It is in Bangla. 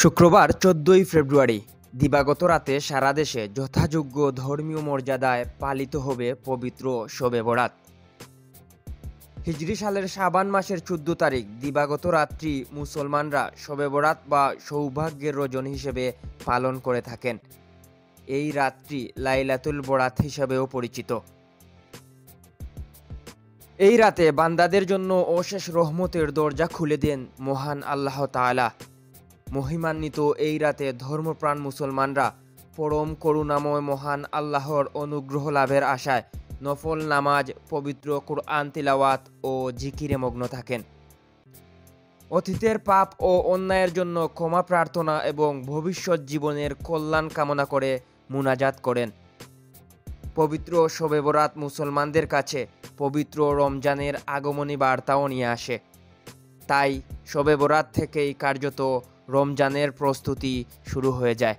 শুক্রবার ১৪ই ফেব্রুয়ারি দিবাগত রাতে সারা দেশে যথাযোগ্য ধর্মীয় মর্যাদায় পালিত হবে পবিত্র শবে বরাত। হিজরি সালের শাবান মাসের ১৪ তারিখ দিবাগত রাত্রি মুসলমানরা শবে বরাত বা সৌভাগ্যের রজনী হিসেবে পালন করে থাকেন। এই রাত্রি লাইলাতুল বরাত হিসেবেও পরিচিত। এই রাতে বান্দাদের জন্য অশেষ রহমতের দরজা খুলে দেন মহান আল্লাহ তাআলা। মহিমান্বিত এই রাতে ধর্মপ্রাণ মুসলমানরা পরম করুণাময় মহান আল্লাহর অনুগ্রহ লাভের আশায় নফল নামাজ, পবিত্র কুরআন তিলাওয়াত ও জিকিরে মগ্ন থাকেন। অতীতের পাপ ও অন্যায়ের জন্য ক্ষমা প্রার্থনা এবং ভবিষ্যৎ জীবনের কল্যাণ কামনা করে মুনাজাত করেন। পবিত্র শবে বরাত মুসলমানদের কাছে পবিত্র রমজানের আগমনী বার্তাও নিয়ে আসে। তাই শবে বরাত থেকেই কার্যত রমজানের প্রস্তুতি শুরু হয়ে যায়।